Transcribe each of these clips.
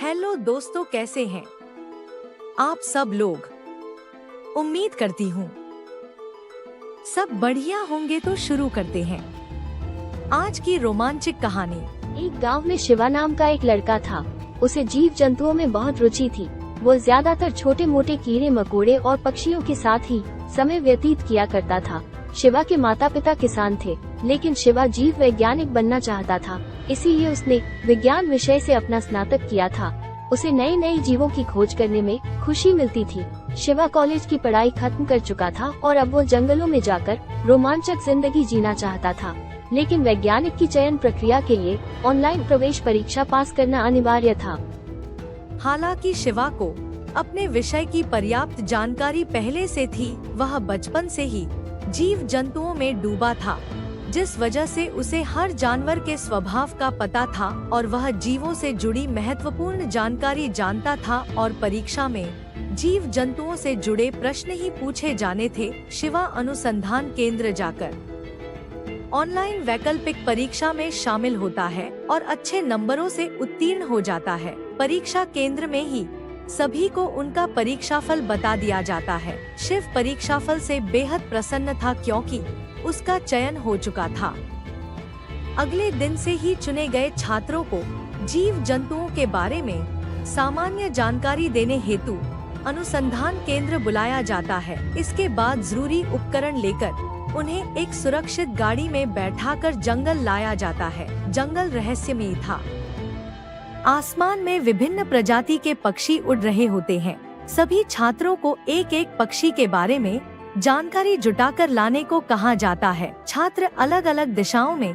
Hello दोस्तों, कैसे हैं आप सब लोग। उम्मीद करती हूँ सब बढ़िया होंगे। तो शुरू करते हैं आज की रोमांचक कहानी। एक गांव में शिवा नाम का एक लड़का था। उसे जीव जंतुओं में बहुत रुचि थी। वो ज्यादातर छोटे मोटे कीड़े मकोड़े और पक्षियों के साथ ही समय व्यतीत किया करता था। शिवा के माता पिता किसान थे, लेकिन शिवा जीव वैज्ञानिक बनना चाहता था, इसीलिए उसने विज्ञान विषय से अपना स्नातक किया था। उसे नए नए जीवों की खोज करने में खुशी मिलती थी। शिवा कॉलेज की पढ़ाई खत्म कर चुका था और अब वो जंगलों में जाकर रोमांचक जिंदगी जीना चाहता था। लेकिन वैज्ञानिक की चयन प्रक्रिया के लिए ऑनलाइन प्रवेश परीक्षा पास करना अनिवार्य था। हालांकि शिवा को अपने विषय की पर्याप्त जानकारी पहले से थी। वह बचपन से ही जीव जंतुओं में डूबा था, जिस वजह से उसे हर जानवर के स्वभाव का पता था और वह जीवों से जुड़ी महत्वपूर्ण जानकारी जानता था। और परीक्षा में जीव जंतुओं से जुड़े प्रश्न ही पूछे जाने थे। शिवा अनुसंधान केंद्र जाकर ऑनलाइन वैकल्पिक परीक्षा में शामिल होता है और अच्छे नंबरों से उत्तीर्ण हो जाता है। परीक्षा केंद्र में ही सभी को उनका परीक्षाफल बता दिया जाता है। शिव परीक्षाफल से बेहद प्रसन्न था, क्योंकि उसका चयन हो चुका था। अगले दिन से ही चुने गए छात्रों को जीव जंतुओं के बारे में सामान्य जानकारी देने हेतु अनुसंधान केंद्र बुलाया जाता है। इसके बाद जरूरी उपकरण लेकर उन्हें एक सुरक्षित गाड़ी में बैठाकर जंगल लाया जाता है। जंगल रहस्यमयी था। आसमान में विभिन्न प्रजाति के पक्षी उड़ रहे होते हैं। सभी छात्रों को एक एक पक्षी के बारे में जानकारी जुटाकर लाने को कहा जाता है। छात्र अलग अलग दिशाओं में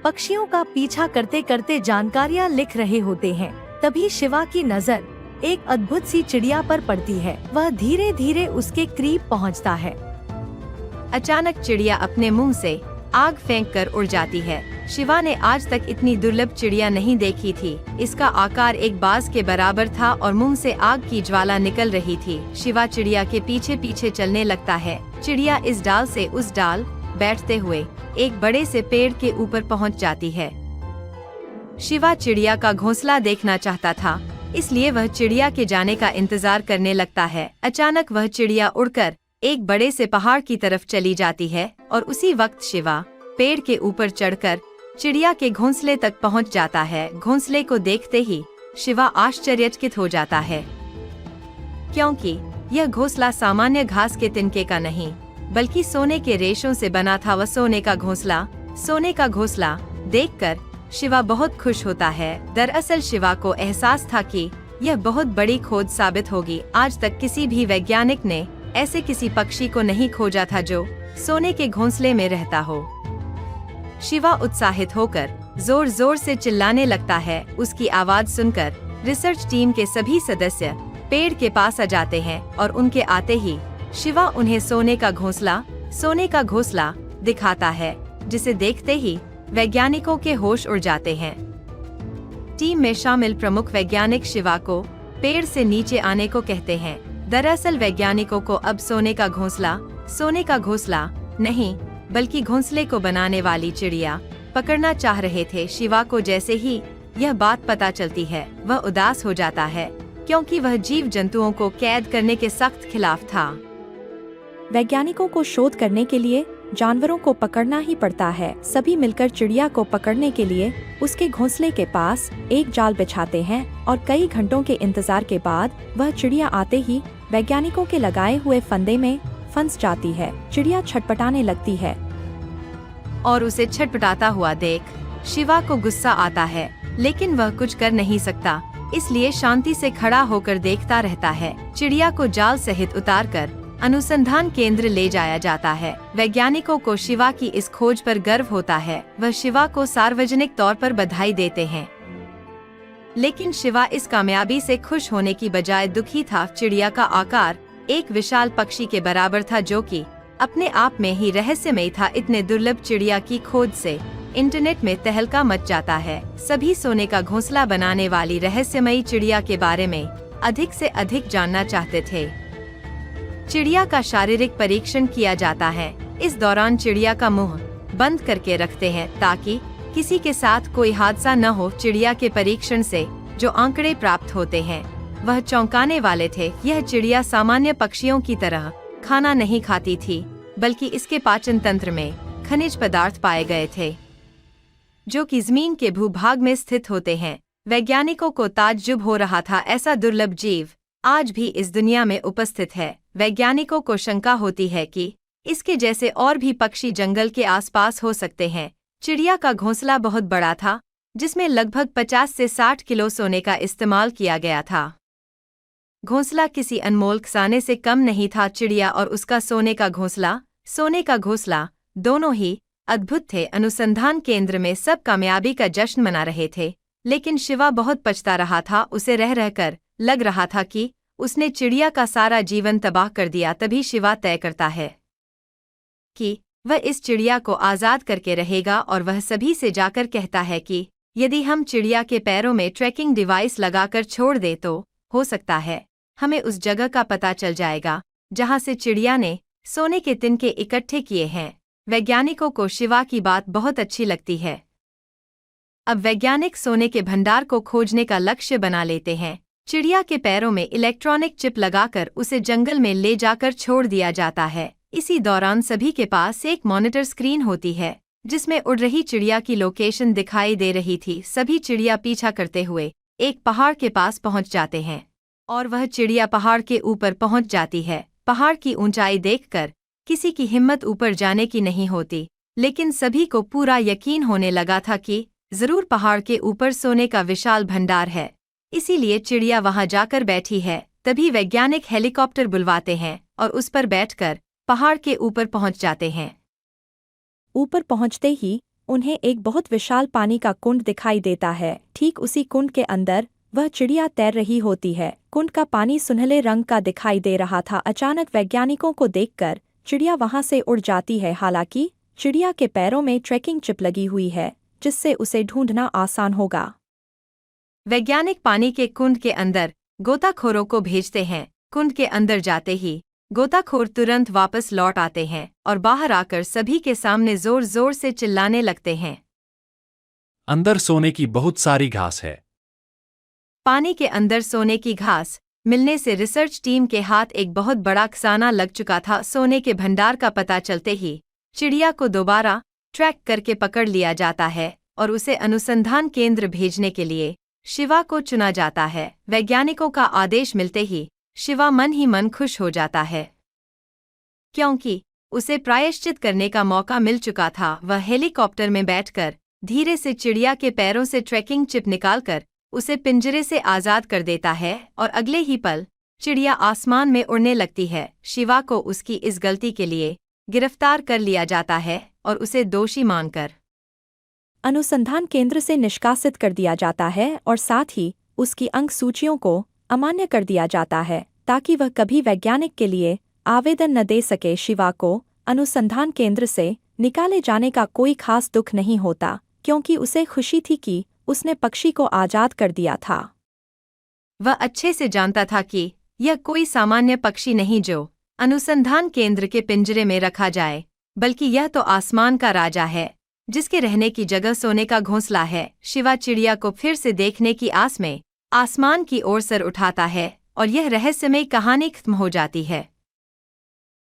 पक्षियों का पीछा करते करते जानकारियाँ लिख रहे होते हैं। तभी शिवा की नजर एक अद्भुत सी चिड़िया पर पड़ती है। वह धीरे धीरे उसके करीब पहुंचता है। अचानक चिड़िया अपने मुंह से आग फेंक कर उड़ जाती है। शिवा ने आज तक इतनी दुर्लभ चिड़िया नहीं देखी थी। इसका आकार एक बाज के बराबर था और मुंह से आग की ज्वाला निकल रही थी। शिवा चिड़िया के पीछे पीछे चलने लगता है। चिड़िया इस डाल से उस डाल बैठते हुए एक बड़े से पेड़ के ऊपर पहुंच जाती है। शिवा चिड़िया का घोंसला देखना चाहता था, इसलिए वह चिड़िया के जाने का इंतजार करने लगता है। अचानक वह चिड़िया उड़कर एक बड़े से पहाड़ की तरफ चली जाती है और उसी वक्त शिवा पेड़ के ऊपर चढ़कर चिड़िया के घोंसले तक पहुंच जाता है। घोंसले को देखते ही शिवा आश्चर्यचकित हो जाता है, क्योंकि यह घोंसला सामान्य घास के तिनके का नहीं, बल्कि सोने के रेशों से बना था। वह सोने का घोंसला देखकर शिवा बहुत खुश होता है। दरअसल शिवा को एहसास था कि यह बहुत बड़ी खोज साबित होगी। आज तक किसी भी वैज्ञानिक ने ऐसे किसी पक्षी को नहीं खोजा था जो सोने के घोंसले में रहता हो। शिवा उत्साहित होकर जोर जोर से चिल्लाने लगता है। उसकी आवाज सुनकर रिसर्च टीम के सभी सदस्य पेड़ के पास आ जाते हैं और उनके आते ही शिवा उन्हें सोने का घोंसला दिखाता है, जिसे देखते ही वैज्ञानिकों के होश उड़ जाते हैं। टीम में शामिल प्रमुख वैज्ञानिक शिवा को पेड़ से नीचे आने को कहते हैं। दरअसल वैज्ञानिकों को अब सोने का घोंसला नहीं, बल्कि घोंसले को बनाने वाली चिड़िया पकड़ना चाह रहे थे। शिवा को जैसे ही यह बात पता चलती है, वह उदास हो जाता है, क्योंकि वह जीव जंतुओं को कैद करने के सख्त खिलाफ था। वैज्ञानिकों को शोध करने के लिए जानवरों को पकड़ना ही पड़ता है। सभी मिलकर चिड़िया को पकड़ने के लिए उसके घोंसले के पास एक जाल बिछाते हैं और कई घंटों के इंतजार के बाद वह चिड़िया आते ही वैज्ञानिकों के लगाए हुए फंदे में फंस जाती है। चिड़िया छटपटाने लगती है और उसे छटपटाता हुआ देख शिवा को गुस्सा आता है, लेकिन वह कुछ कर नहीं सकता, इसलिए शांति से खड़ा होकर देखता रहता है। चिड़िया को जाल सहित उतारकर अनुसंधान केंद्र ले जाया जाता है। वैज्ञानिकों को शिवा की इस खोज पर गर्व होता है। वह शिवा को सार्वजनिक तौर पर बधाई देते हैं, लेकिन शिवा इस कामयाबी से खुश होने की बजाय दुखी था। चिड़िया का आकार एक विशाल पक्षी के बराबर था, जो कि अपने आप में ही रहस्यमय था। इतने दुर्लभ चिड़िया की खोज से इंटरनेट में तहलका मच जाता है। सभी सोने का घोंसला बनाने वाली रहस्यमयी चिड़िया के बारे में अधिक से अधिक जानना चाहते थे। चिड़िया का शारीरिक परीक्षण किया जाता है। इस दौरान चिड़िया का मुंह बंद करके रखते हैं ताकि किसी के साथ कोई हादसा न हो। चिड़िया के परीक्षण से जो आंकड़े प्राप्त होते हैं वह चौंकाने वाले थे। यह चिड़िया सामान्य पक्षियों की तरह खाना नहीं खाती थी, बल्कि इसके पाचन तंत्र में खनिज पदार्थ पाए गए थे जो कि जमीन के भूभाग में स्थित होते हैं। वैज्ञानिकों को ताज्जुब हो रहा था, ऐसा दुर्लभ जीव आज भी इस दुनिया में उपस्थित है। वैज्ञानिकों को शंका होती है कि इसके जैसे और भी पक्षी जंगल के आसपास हो सकते हैं। चिड़िया का घोंसला बहुत बड़ा था, जिसमें लगभग 50 से 60 किलो सोने का इस्तेमाल किया गया था। घोंसला किसी अनमोल खजाने से कम नहीं था। चिड़िया और उसका सोने का घोंसला दोनों ही अद्भुत थे। अनुसंधान केंद्र में सब कामयाबी का जश्न मना रहे थे, लेकिन शिवा बहुत पछता रहा था। उसे रह रहकर लग रहा था कि उसने चिड़िया का सारा जीवन तबाह कर दिया। तभी शिवा तय करता है कि वह इस चिड़िया को आज़ाद करके रहेगा, और वह सभी से जाकर कहता है कि यदि हम चिड़िया के पैरों में ट्रैकिंग डिवाइस लगाकर छोड़ दे तो हो सकता है हमें उस जगह का पता चल जाएगा जहां से चिड़िया ने सोने के तिनके इकट्ठे किए हैं। वैज्ञानिकों को शिवा की बात बहुत अच्छी लगती है। अब वैज्ञानिक सोने के भंडार को खोजने का लक्ष्य बना लेते हैं। चिड़िया के पैरों में इलेक्ट्रॉनिक चिप लगाकर उसे जंगल में ले जाकर छोड़ दिया जाता है। इसी दौरान सभी के पास एक मॉनिटर स्क्रीन होती है जिसमें उड़ रही चिड़िया की लोकेशन दिखाई दे रही थी। सभी चिड़िया पीछा करते हुए एक पहाड़ के पास पहुंच जाते हैं और वह चिड़िया पहाड़ के ऊपर पहुंच जाती है। पहाड़ की ऊंचाई देखकर किसी की हिम्मत ऊपर जाने की नहीं होती, लेकिन सभी को पूरा यकीन होने लगा था कि जरूर पहाड़ के ऊपर सोने का विशाल भंडार है। इसीलिए चिड़िया वहां जाकर बैठी है। तभी वैज्ञानिक हेलीकॉप्टर बुलवाते हैं और उस पर बैठकर पहाड़ के ऊपर पहुंच जाते हैं। ऊपर पहुंचते ही उन्हें एक बहुत विशाल पानी का कुंड दिखाई देता है। ठीक उसी कुंड के अंदर वह चिड़िया तैर रही होती है। कुंड का पानी सुनहले रंग का दिखाई दे रहा था। अचानक वैज्ञानिकों को देखकर चिड़िया वहां से उड़ जाती है। हालांकि चिड़िया के पैरों में ट्रैकिंग चिप लगी हुई है, जिससे उसे ढूंढना आसान होगा। वैज्ञानिक पानी के कुंड के अंदर गोताखोरों को भेजते हैं। कुंड के अंदर जाते ही गोताखोर तुरंत वापस लौट आते हैं और बाहर आकर सभी के सामने जोर जोर से चिल्लाने लगते हैं, अंदर सोने की बहुत सारी घास है। पानी के अंदर सोने की घास मिलने से रिसर्च टीम के हाथ एक बहुत बड़ा खजाना लग चुका था। सोने के भंडार का पता चलते ही चिड़िया को दोबारा ट्रैक करके पकड़ लिया जाता है और उसे अनुसंधान केंद्र भेजने के लिए शिवा को चुना जाता है। वैज्ञानिकों का आदेश मिलते ही शिवा मन ही मन खुश हो जाता है, क्योंकि उसे प्रायश्चित करने का मौका मिल चुका था। वह हेलीकॉप्टर में बैठकर धीरे से चिड़िया के पैरों से ट्रैकिंग चिप निकालकर उसे पिंजरे से आज़ाद कर देता है और अगले ही पल चिड़िया आसमान में उड़ने लगती है। शिवा को उसकी इस गलती के लिए गिरफ्तार कर लिया जाता है और उसे दोषी मानकर अनुसंधान केंद्र से निष्कासित कर दिया जाता है और साथ ही उसकी अंक सूचियों को अमान्य कर दिया जाता है, ताकि वह कभी वैज्ञानिक के लिए आवेदन न दे सके। शिवा को अनुसंधान केंद्र से निकाले जाने का कोई खास दुख नहीं होता, क्योंकि उसे खुशी थी कि उसने पक्षी को आज़ाद कर दिया था। वह अच्छे से जानता था कि यह कोई सामान्य पक्षी नहीं जो अनुसंधान केंद्र के पिंजरे में रखा जाए, बल्कि यह तो आसमान का राजा है, जिसके रहने की जगह सोने का घोंसला है। शिवा चिड़िया को फिर से देखने की आस में आसमान की ओर सर उठाता है और यह रहस्यमय कहानी खत्म हो जाती है।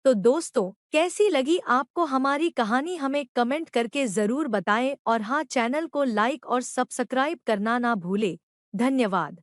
तो दोस्तों, कैसी लगी आपको हमारी कहानी? हमें कमेंट करके जरूर बताएं और हाँ, चैनल को लाइक और सब्सक्राइब करना ना भूले। धन्यवाद।